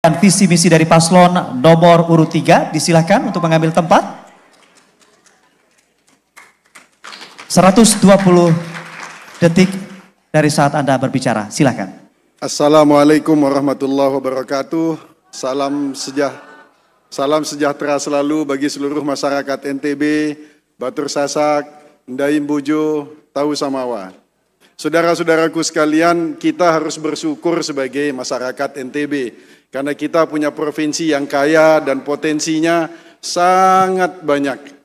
Dan visi misi dari paslon nomor urut 3, disilahkan untuk mengambil tempat. 120 detik dari saat Anda berbicara, silakan. Assalamualaikum warahmatullahi wabarakatuh. Salam sejahtera selalu bagi seluruh masyarakat NTB, Batur Sasak, Ndaim Bojo, Tahu Samawa. Saudara-saudaraku sekalian, kita harus bersyukur sebagai masyarakat NTB karena kita punya provinsi yang kaya dan potensinya sangat banyak.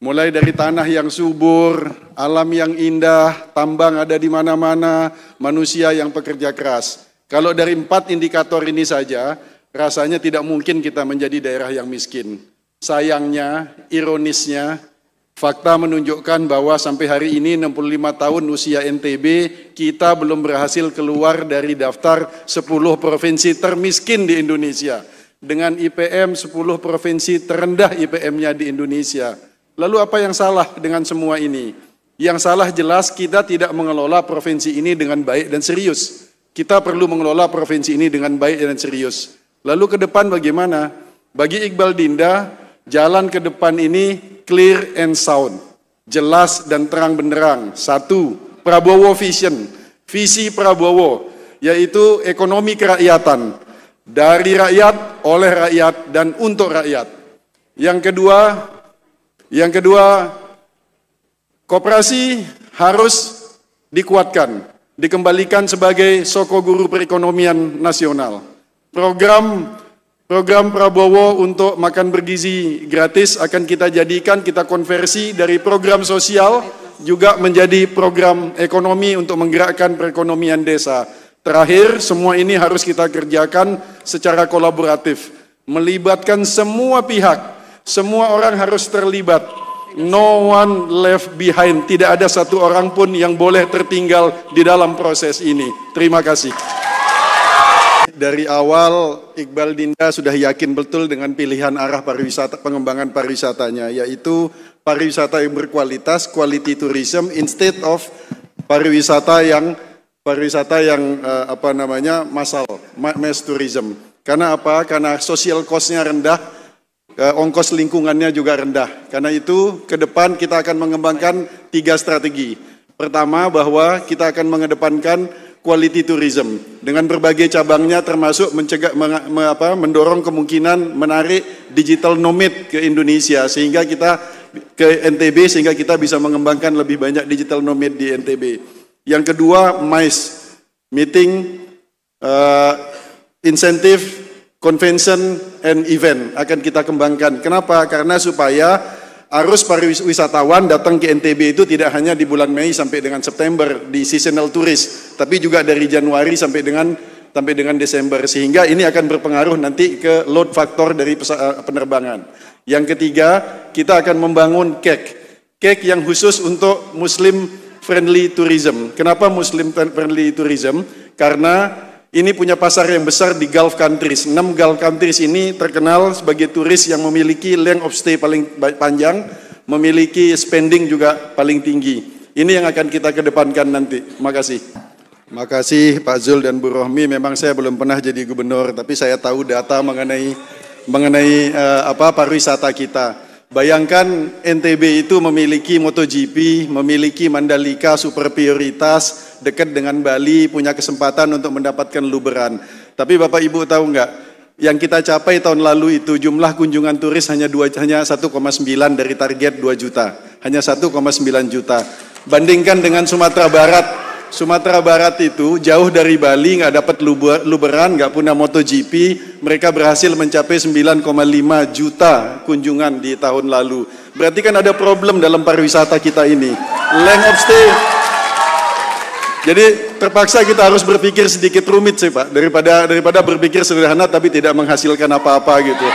Mulai dari tanah yang subur, alam yang indah, tambang ada di mana-mana, manusia yang pekerja keras. Kalau dari 4 indikator ini saja, rasanya tidak mungkin kita menjadi daerah yang miskin. Sayangnya, ironisnya, fakta menunjukkan bahwa sampai hari ini 65 tahun usia NTB, kita belum berhasil keluar dari daftar 10 provinsi termiskin di Indonesia. Dengan IPM 10 provinsi terendah IPM-nya di Indonesia. Lalu apa yang salah dengan semua ini? Yang salah jelas kita tidak mengelola provinsi ini dengan baik dan serius. Kita perlu mengelola provinsi ini dengan baik dan serius. Lalu ke depan bagaimana? Bagi Iqbal Dinda, jalan ke depan ini clear and sound. Jelas dan terang benderang. 1. Prabowo Vision. Visi Prabowo, yaitu ekonomi kerakyatan. Dari rakyat, oleh rakyat, dan untuk rakyat. Yang kedua, koperasi harus dikuatkan, dikembalikan sebagai soko guru perekonomian nasional. Program Prabowo untuk makan bergizi gratis akan kita jadikan, kita konversi dari program sosial juga menjadi program ekonomi untuk menggerakkan perekonomian desa. Terakhir, semua ini harus kita kerjakan secara kolaboratif, melibatkan semua pihak. Semua orang harus terlibat. No one left behind. Tidak ada satu orang pun yang boleh tertinggal di dalam proses ini. Terima kasih. Dari awal Iqbal Dinda sudah yakin betul dengan pilihan arah pariwisata, pengembangan pariwisatanya, yaitu pariwisata yang berkualitas, quality tourism, instead of pariwisata yang massal, mass tourism. Karena apa? Karena social cost-nya rendah. Ongkos lingkungannya juga rendah. Karena itu ke depan kita akan mengembangkan 3 strategi. Pertama, bahwa kita akan mengedepankan quality tourism dengan berbagai cabangnya, termasuk mendorong kemungkinan menarik digital nomad ke Indonesia sehingga kita ke NTB sehingga kita bisa mengembangkan lebih banyak digital nomad di NTB. Yang kedua, MICE, meeting insentif convention and event akan kita kembangkan. Kenapa? Karena supaya arus pariwisatawan datang ke NTB itu tidak hanya di bulan Mei sampai dengan September di seasonal tourist, tapi juga dari Januari sampai dengan Desember, sehingga ini akan berpengaruh nanti ke load factor dari penerbangan. Yang ketiga, kita akan membangun KEK yang khusus untuk Muslim friendly tourism. Kenapa Muslim friendly tourism? Karena ini punya pasar yang besar di Gulf countries. 6 Gulf countries ini terkenal sebagai turis yang memiliki length of stay paling panjang, memiliki spending juga paling tinggi. Ini yang akan kita kedepankan nanti. Terima kasih. Terima kasih Pak Zul dan Bu Rohmi. Memang saya belum pernah jadi gubernur, tapi saya tahu data mengenai pariwisata kita. Bayangkan NTB itu memiliki MotoGP, memiliki Mandalika super prioritas, dekat dengan Bali, punya kesempatan untuk mendapatkan luberan. Tapi Bapak Ibu tahu nggak, yang kita capai tahun lalu itu jumlah kunjungan turis hanya 1,9 dari target 2 juta. Hanya 1,9 juta. Bandingkan dengan Sumatera Barat. Sumatera Barat itu jauh dari Bali, nggak dapat luberan, nggak punya MotoGP, mereka berhasil mencapai 9,5 juta kunjungan di tahun lalu. Berarti kan ada problem dalam pariwisata kita ini. Length of stay. Jadi terpaksa kita harus berpikir sedikit rumit sih Pak, daripada berpikir sederhana tapi tidak menghasilkan apa-apa gitu.